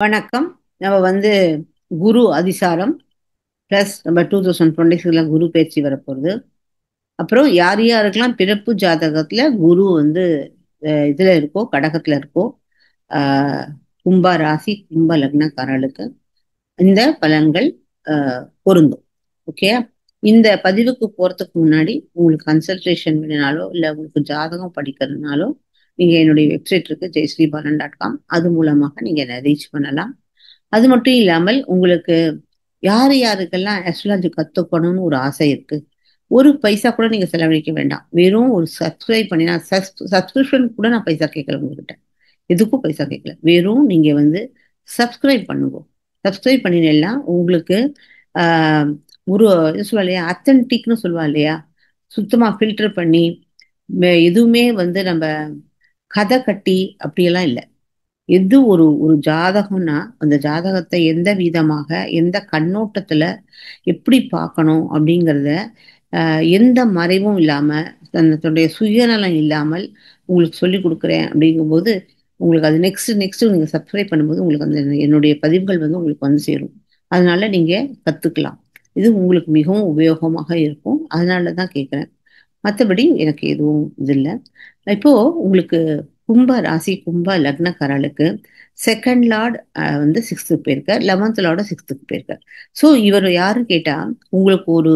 வணக்கம். நம்ம குரு அதிசாரம் பிளஸ் நம்ம 2026ல குரு பயிற்சி வரப்போகுது. அப்புறம் யார் யாருக்கெல்லாம் பிறப்பு ஜாதகத்துல குரு இதுல இருக்கோ, கடகத்துல இருக்கோ, ஆஹ் கும்ப ராசி, கும்ப லக்னக்காரர்களுக்கு இந்த பலன்கள் பொருந்தும். ஓகே. இந்த பதிவுக்கு போறதுக்கு முன்னாடி உங்களுக்கு கன்சல்டேஷன் வேணுனாலோ இல்ல உங்களுக்கு ஜாதகம் படிக்கிறதுனாலோ நீங்க என்னுடைய வெப்சைட் இருக்கு ஜெயஸ்ரீபாலன்.com. அது மூலமாக நீங்க என்ன ரீச் பண்ணலாம். அது மட்டும் இல்லாமல் உங்களுக்கு யார் யாருக்கெல்லாம் அஸ்ட்ராலஜி கத்துக்கணும்னு ஒரு ஆசை இருக்கு, ஒரு பைசா கூட நீங்க செலவழிக்க வேண்டாம். வெறும் ஒரு சப்ஸ்கிரைப் பண்ணினா சப்ஸ்கிரிப்ஷன் கூட நான் பைசா கேட்கல உங்ககிட்ட. எதுக்கும் பைசா கேட்கல. வெறும் நீங்க சப்ஸ்கிரைப் பண்ணுங்க. சப்ஸ்கிரைப் பண்ணினா உங்களுக்கு ஆஹ் ஒரு இது சொல்லுவா இல்லையா, அத்தன்டிக்னு சொல்லுவா இல்லையா, சுத்தமா ஃபில்டர் பண்ணி எதுவுமே நம்ம கதை கட்டி அப்படியெல்லாம் இல்லை. எது ஒரு ஒரு ஜாதகம்னா அந்த ஜாதகத்தை எந்த விதமாக எந்த கண்ணோட்டத்துல எப்படி பார்க்கணும் அப்படிங்கிறத எந்த மறைவும் இல்லாம தன்னுடைய சுயநலம் இல்லாமல் உங்களுக்கு சொல்லி கொடுக்குறேன். அப்படிங்கும்போது உங்களுக்கு அது நெக்ஸ்ட் நெக்ஸ்ட் நீங்க சப்ஸ்கிரைப் பண்ணும்போது உங்களுக்கு என்னுடைய பதிவுகள் உங்களுக்கு சேரும். அதனால நீங்க கத்துக்கலாம். இது உங்களுக்கு மிகவும் உபயோகமாக இருக்கும். அதனால தான் கேட்குறேன். மற்றபடி எனக்கு எதுவும் இது இல்லை. இப்போ உங்களுக்கு கும்ப ராசி, கும்ப லக்னக்காரர்களுக்கு செகண்ட் லார்ட் சிக்ஸ்த்துக்கு போயிருக்கார், 11th லார்டு சிக்ஸ்த்துக்கு போயிருக்கார். ஸோ இவர் யாருன்னு கேட்டா உங்களுக்கு ஒரு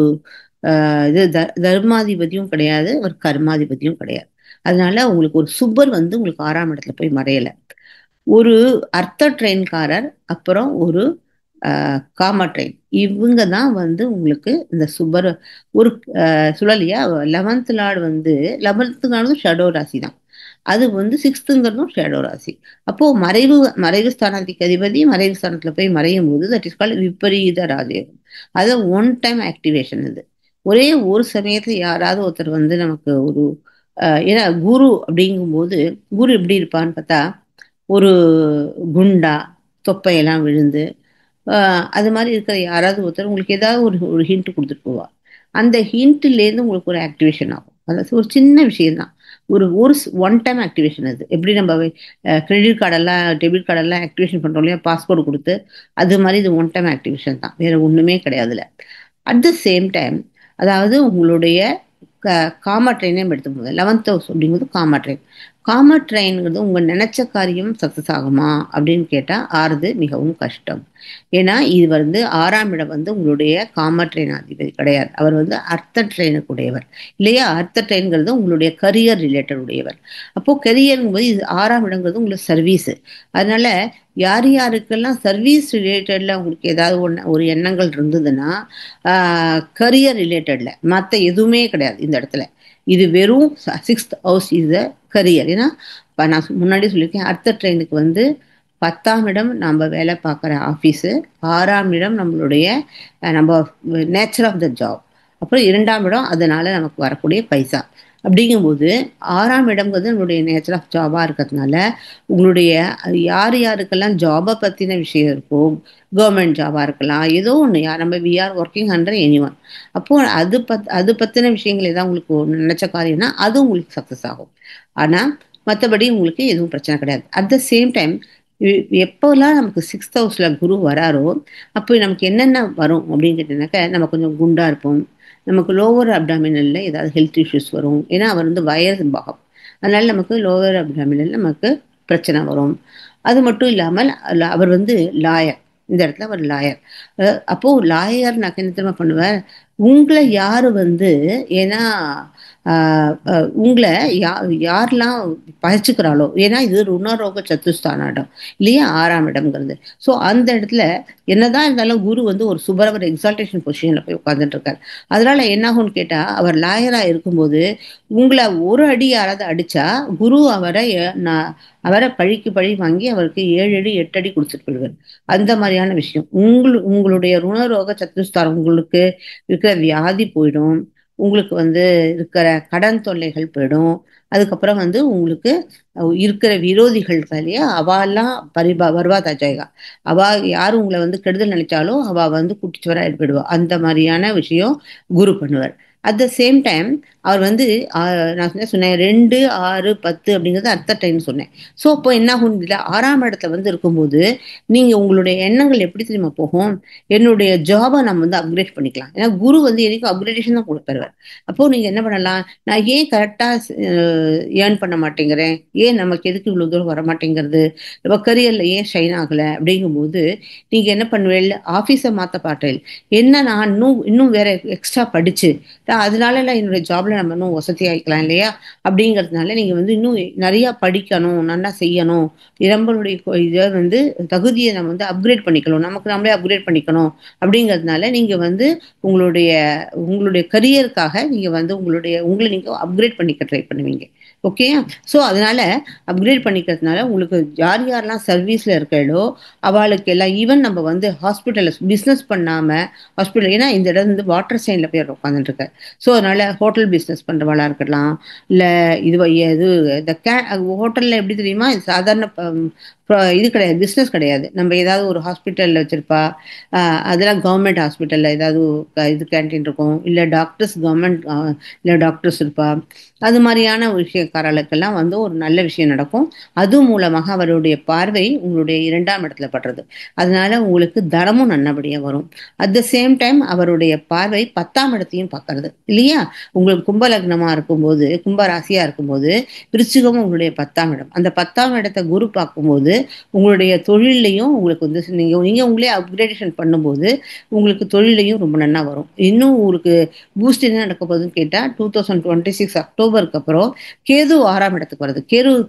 இது தர்மாதிபதியும் கிடையாது, ஒரு கர்மாதிபதியும் கிடையாது. அதனால உங்களுக்கு ஒரு சுபர் உங்களுக்கு 6ஆம் இடத்துல போய் மறையல. ஒரு அர்த்த ட்ரெயின்காரர், அப்புறம் ஒரு காமா ட்ரெயின், இவங்க தான் உங்களுக்கு இந்த சுபர் ஒரு சுழலியா 11th Lord 11th Lord shadow ராசி தான். அது சிக்ஸ்த்துங்கிறதும் ஷேடோ ராசி. அப்போ மறைவு மறைவு ஸ்தானத்துக்கு அதிபதி மறைவு ஸ்தானத்துல போய் மறையும் போது தட் இஸ் கால்ட் விபரீத ராஜயோகம். அது ஒன் டைம் ஆக்டிவேஷன். இது ஒரே ஒரு சமயத்துல யாராவது ஒருத்தர் நமக்கு ஒரு ஏன்னா குரு அப்படிங்கும்போது குரு எப்படி இருப்பான்னு பார்த்தா ஒரு குண்டா தொப்பையெல்லாம் விழுந்து அது மாதிரி இருக்கிற யாராவது ஒருத்தர் உங்களுக்கு ஏதாவது ஒரு ஒரு ஹிண்ட் கொடுத்துட்டு போவா. அந்த ஹிண்ட்லேருந்து உங்களுக்கு ஒரு ஆக்டிவேஷன் ஆகும். அது ஒரு சின்ன விஷயம்தான். ஒரு ஒரு ஒன் டைம் ஆக்டிவேஷன். அது எப்படி நம்ம கிரெடிட் கார்டெல்லாம் டெபிட் கார்டெல்லாம் ஆக்டிவேஷன் பண்ணுறோம் இல்லையா, பாஸ்போர்ட் கொடுத்து, அது மாதிரி இது ஒன் டைம் ஆக்டிவேஷன் தான், வேற ஒன்றுமே கிடையாதுல. அட் த சேம் டைம் அதாவது உங்களுடைய காமா ட்ரெயினே எடுத்துக்கோங்க. 11th ஹவுஸ் அப்படிங்கிறது காமா ட்ரெயின். காமா ட்ரெயின்ங்கிறது உங்கள் நினைச்ச காரியம் சக்ஸஸ் ஆகுமா அப்படின்னு கேட்டால் ஆறுது மிகவும் கஷ்டம். ஏன்னா இது 6ஆம் இடம் உங்களுடைய காமா ட்ரெயின் அதிபதி கிடையாது. அவர் அர்த்த ட்ரெயினுக்கு உடையவர் இல்லையா. அர்த்த ட்ரெயின்ங்கிறது உங்களுடைய கரியர் ரிலேட்டட் உடையவர். அப்போ கரியருங்கும்போது இது 6ஆம் இடங்கிறது உங்களுக்கு சர்வீஸு. அதனால யார் யாருக்கெல்லாம் சர்வீஸ் ரிலேட்டட்ல உங்களுக்கு ஏதாவது ஒரு எண்ணங்கள் இருந்ததுன்னா கரியர் ரிலேட்டட்ல, மற்ற எதுவுமே கிடையாது இந்த இடத்துல. இது வெறும் 6th house is a career. ஏன்னா இப்போ நான் முன்னாடி சொல்லியிருக்கேன், அர்த்த ட்ரெயினுக்கு 10ஆம் இடம் நம்ம வேலை பார்க்குற ஆஃபீஸு, 6ஆம் இடம் நம்மளுடைய நம்ம நேச்சர் ஆஃப் த ஜாப், அப்புறம் 2ஆம் இடம் அதனால நமக்கு வரக்கூடிய பைசா. அப்படிங்கும்போது 6ஆம் இடம்ங்கிறது நம்மளுடைய நேச்சர் ஆஃப் ஜாபாக இருக்கிறதுனால உங்களுடைய யார் யாருக்கெல்லாம் ஜாபை பற்றின விஷயம் இருக்கோ, கவர்மெண்ட் ஜாபாக இருக்கலாம், ஏதோ ஒன்று, நம்ம we are working under any one. அப்போது அது பற்றின விஷயங்கள் ஏதாவது உங்களுக்கு நினச்ச காரியம்னா அது உங்களுக்கு சக்ஸஸ் ஆகும். ஆனால் மற்றபடி உங்களுக்கு எதுவும் பிரச்சனை கிடையாது. அட் த சேம் டைம் எப்போல்லாம் நமக்கு 6th ஹவுஸ்ல குரு வராரோ அப்போ நமக்கு என்னென்ன வரும் அப்படின்னு கேட்டீங்கன்னாக்கா, நம்ம கொஞ்சம் குண்டா இருப்போம், நமக்கு லோவர் அப்டாமினல்ல ஏதாவது ஹெல்த் இஷ்யூஸ் வரும். ஏன்னா அவர் வயது பாகம், அதனால நமக்கு லோவர் அப்டாமினல் நமக்கு பிரச்சனை வரும். அது மட்டும் இல்லாமல் அவர் லாயர். இந்த இடத்துல அவர் லாயர். அப்போ லாயர் நான் என்ன தெரியுமா பண்ணுவேன், உங்களை யாரு ஏன்னா உங்களை யாரெல்லாம் பயிற்சிக்கிறாளோ, ஏன்னா இது ருணரோக சத்துஸ்தானம் இல்லையா, 6ஆம் இடம்ங்கிறது. ஸோ அந்த இடத்துல என்னதான் இருந்தாலும் குரு ஒரு சுபரவர் எக்ஸால்டேஷன் பொசிஷன்ல போய் உட்கார்ந்துட்டு இருக்காரு. அதனால என்ன ஆகும்னு கேட்டா, அவர் லாயரா இருக்கும்போது உங்களை ஒரு அடி யாராவது அடிச்சா குரு அவரை பழிக்கு பழி வாங்கி அவருக்கு 7 அடி 8 அடி கொடுத்துட்டு போயிடுவார். அந்த மாதிரியான விஷயம். உங்களுடைய ருணரோக சத்துஸ்தானம், உங்களுக்கு இருக்கிற வியாதி போயிடும், உங்களுக்கு இருக்கிற கடன் தொல்லைகள் போயிடும். அதுக்கப்புறம் உங்களுக்கு இருக்கிற விரோதிகள் இல்லையா, அவெல்லாம் வருவா தஜாயகா. அவ யாரும் உங்களை கெடுதல் நினைச்சாலும் அவ குட்டிச்சுவரா போயிடுவா. அந்த மாதிரியான விஷயம் குரு பண்ணுவார். அட் த சேம் டைம் அவர் வந்து நான் என்ன சொன்னேன், 2, 6, 10 அப்படிங்கிறது அட் டைம் சொன்னேன். ஸோ அப்போ என்ன ஆகும், இதுல 6ஆம் இடத்துல வந்து இருக்கும்போது நீங்க உங்களுடைய எண்ணங்கள் எப்படி தெரியுமா போகும், என்னுடைய ஜாபை நம்ம வந்து அப்கிரேட் பண்ணிக்கலாம். ஏன்னா குரு வந்து எதுக்கும் அப்கிரேடேஷன் தான் கொடுப்பாரு. அப்போ நீங்க என்ன பண்ணலாம், நான் ஏன் கரெக்டா ஏர்ன் பண்ண மாட்டேங்கிறேன், ஏன் நமக்கு எதுக்கு இவ்வளவு தூரம் வர மாட்டேங்கிறது, நம்ம கரியர்ல ஏன் ஷைன் ஆகல அப்படிங்கும்போது நீங்க என்ன பண்ணுவேன், ஆபீஸை மாத்த பாட்டேன், என்ன நான் இன்னும் இன்னும் வேற எக்ஸ்ட்ரா படிச்சு அதனால என்னுடைய ஜாப்ல நம்ம இன்னும் வசதி ஆயிக்கலாம் இல்லையா, அப்படிங்கிறதுனால நீங்க வந்து இன்னும் நிறைய படிக்கணும், நல்லா செய்யணும், நம்மளுடைய இதை வந்து தகுதியை நம்ம வந்து அப்கிரேட் பண்ணிக்கணும், நமக்கு நம்மளே அப்கிரேட் பண்ணிக்கணும். அப்படிங்கிறதுனால நீங்க வந்து உங்களுடைய உங்களுடைய கரியருக்காக நீங்க வந்து உங்களை நீங்க அப்கிரேட் பண்ணிக்க ட்ரை பண்ணுவீங்க. ஓகே. ஸோ அதனால அப்கிரேட் பண்ணிக்கிறதுனால உங்களுக்கு யார் யாரெல்லாம் சர்வீஸ்ல இருக்காளோ அவளுக்கு எல்லாம், ஈவன் நம்ம வந்து ஹாஸ்பிட்டல்ல பிஸ்னஸ் பண்ணாம ஹாஸ்பிட்டல், ஏன்னா இந்த இடம் வந்து வாட்டர் சைன்ல போய் உட்காந்துட்டு இருக்க. ஸோ அதனால ஹோட்டல் பிஸ்னஸ் பண்றவளா இருக்கலாம், இல்ல இது இது இந்த ஹோட்டல்ல எப்படி தெரியுமா, இது சாதாரண இது கிடையாது, பிஸ்னஸ் கிடையாது. நம்ம ஏதாவது ஒரு ஹாஸ்பிட்டல்ல வச்சிருப்பா, அதெல்லாம் கவர்மெண்ட் ஹாஸ்பிட்டல்ல ஏதாவது இது கேன்டீன் இருக்கும், இல்ல டாக்டர்ஸ் கவர்மெண்ட், இல்ல டாக்டர்ஸ் இருப்பா. அது மாதிரியான விஷயக்காரர்களுக்கெல்லாம் வந்து ஒரு நல்ல விஷயம் நடக்கும். அது மூலமாக அவருடைய பார்வை உங்களுடைய 2ஆம் இடத்துல படுறது. அதனால உங்களுக்கு தனமும் நல்லபடியா வரும். அட் த சேம் டைம் அவருடைய பார்வை 10ஆம் இடத்தையும் பார்க்கறது இல்லையா. உங்களுக்கு கும்ப லக்னமா இருக்கும்போது, கும்ப ராசியா இருக்கும்போது விருச்சிகமும் உங்களுடைய 10ஆம் இடம், அந்த 10ஆம் இடத்தை குரு பார்க்கும்போது உங்களுடைய தொழிலையும் உங்களுக்கு வந்து நீங்க நீங்க உங்களே அப்கிரேடேஷன் பண்ணும்போது உங்களுக்கு தொழிலையும் ரொம்ப நல்லா வரும். இன்னும் உங்களுக்கு பூஸ்ட் என்ன நடக்க போகுதுன்னு கேட்டா, 2026 அக்டோபருக்கு அப்புறம் கேது 6ஆம் இடத்துக்கு வருது.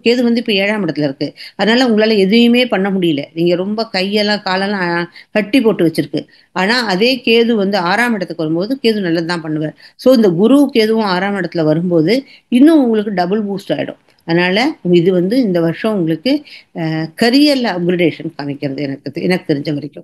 கேது வந்து இப்ப 7ஆம் இடத்துல இருக்கு. அதனால உங்களால எதுவுமே பண்ண முடியல, நீங்க ரொம்ப கையெல்லாம் காலெல்லாம் கட்டி போட்டு வச்சிருக்கு. ஆனா அதே கேது வந்து 6ஆம் இடத்துக்கு வரும்போது கேது நல்லது தான் பண்ணுவார். ஸோ இந்த குரு கேதுவும் 6ஆம் இடத்துல வரும்போது இன்னும் உங்களுக்கு டபுள் பூஸ்ட் ஆயிடும். அதனால இது வந்து இந்த வருஷம் உங்களுக்கு கரியர்ல அப்கிரேடேஷன் காமிக்கிறது எனக்கு எனக்கு தெரிஞ்ச வரைக்கும்.